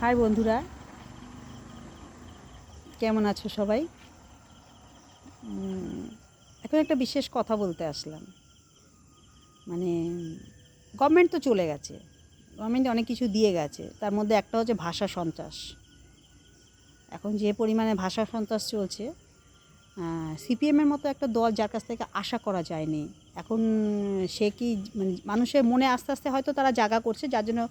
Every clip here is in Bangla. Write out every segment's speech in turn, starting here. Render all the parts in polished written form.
হাই বন্ধুরা, কেমন আছো সবাই? এখন একটা বিশেষ কথা বলতে আসলাম। মানে গভর্নমেন্ট তো চলে গেছে, গভর্নমেন্ট অনেক কিছু দিয়ে গেছে, তার মধ্যে একটা হচ্ছে ভাষা সন্ত্রাস। এখন যে পরিমাণে ভাষা সন্ত্রাস চলছে, সিপিএমের মতো একটা দল যার কাছ থেকে আশা করা যায়নি, এখন সে কি মানে মানুষের মনে আস্তে আস্তে হয়তো তারা জায়গা করছে, যার জন্য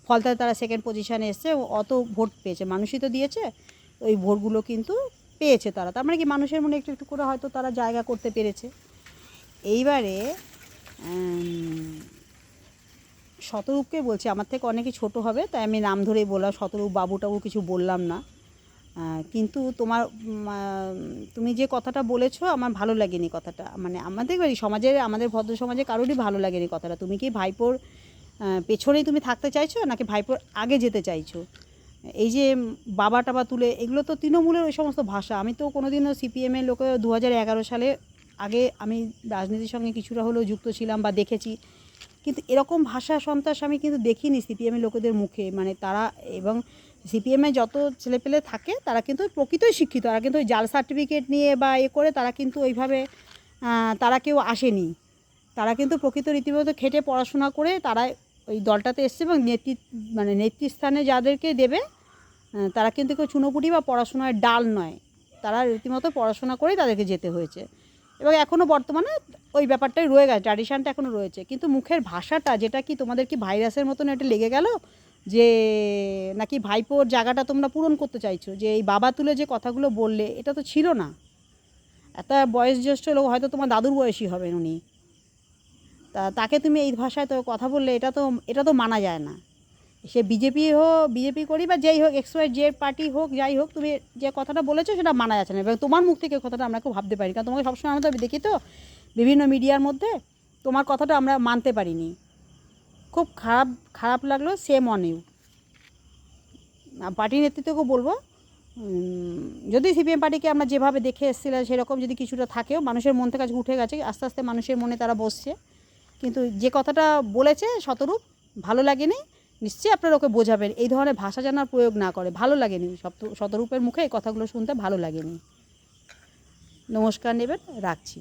ফলতায় তারা সেকেন্ড পজিশানে এসছে, অত ভোট পেয়েছে, মানুষই তো দিয়েছে, ওই ভোটগুলো কিন্তু পেয়েছে তারা, তার মানে কি মানুষের মনে একটু একটু করে হয়তো তারা জায়গা করতে পেরেছে। এইবারে শতরূপকে বলছি, আমার থেকে অনেকে ছোট হবে তাই আমি নাম ধরেই বললাম, শতরূপ বাবুটাবু কিছু বললাম না। কিন্তু তুমি যে কথাটা বলেছো আমার ভালো লাগেনি কথাটা, মানে আমাদের সমাজের, আমাদের ভদ্র সমাজে কারোরই ভালো লাগেনি কথাটা। তুমি কি ভাইপোর পেছনেই তুমি থাকতে চাইছো নাকি ভাইপোর আগে যেতে চাইছো? এই যে বাবা টাবা তুলে, এগুলো তো তৃণমূলের ওই সমস্ত ভাষা। আমি তো কোনোদিনও সিপিএমের লোকে 2011 সালে আগে আমি রাজনীতির সঙ্গে কিছুটা হলেও যুক্ত ছিলাম বা দেখেছি, কিন্তু এরকম ভাষা সন্ত্রাস আমি কিন্তু দেখিনি সিপিএমের লোকেদের মুখে। মানে তারা, এবং সিপিএমে যত ছেলেপেলে থাকে তারা কিন্তু প্রকৃতই শিক্ষিত, তারা কিন্তু ওই জাল সার্টিফিকেট নিয়ে বা করে তারা কিন্তু ওইভাবে তারা কেউ আসেনি। তারা কিন্তু প্রকৃত রীতিমতো খেটে পড়াশোনা করে তারা ওই দলটাতে এসছে, এবং নেতৃস্থানে যাদেরকে দেবে তারা কিন্তু কেউ চুনোপুটি বা পড়াশোনার ডাল নয়, তারা রীতিমতো পড়াশোনা করেই তাদেরকে যেতে হয়েছে। এবং এখনও বর্তমানে ওই ব্যাপারটাই রয়ে গেছে, ট্র্যাডিশানটা এখনও রয়েছে। কিন্তু মুখের ভাষাটা, যেটা কি তোমাদের কি ভাইরাসের মতন এটা লেগে গেল যে নাকি ভাইপোর জায়গাটা তোমরা পূরণ করতে চাইছো, যে এই বাবা তুলে যে কথাগুলো বললে এটা তো ছিল না। এত বয়োজ্যেষ্ঠ লোক, হয়তো তোমার দাদুর বয়সী হবেন উনি, তাকে তুমি এই ভাষায় তো কথা বললে, এটা তো মানা যায় না। সে বিজেপি হোক, বিজেপি করি বা যেই হোক, XY যে পার্টি হোক, যাই হোক, তুমি যে কথাটা বলেছো সেটা মানা যাচ্ছে না। এবং তোমার মুখ থেকে কথাটা আমরা কেউ ভাবতে পারি, কারণ তোমাকে সবসময় আমরা তো দেখি তো বিভিন্ন মিডিয়ার মধ্যে, তোমার কথাটা আমরা মানতে পারিনি। খুব খারাপ খারাপ লাগলো, সেম অন ইউ। পার্টি নেতৃত্বকেও বলবো, যদি সিপিএম পার্টিকে আমরা যেভাবে দেখে এসেছিলাম সেরকম যদি কিছুটা থাকেও, মানুষের মন থেকে উঠে গেছে, আস্তে আস্তে মানুষের মনে তারা বসছে, কিন্তু যে কথাটা বলেছে শতরূপ ভালো লাগেনি। নিশ্চয়ই আপনারা ওকে বোঝাবেন এই ধরনের ভাষা যেন আর প্রয়োগ না করে। ভালো লাগেনি, শতরূপের মুখে এই কথাগুলো শুনতে ভালো লাগেনি। নমস্কার নেবেন, রাখছি।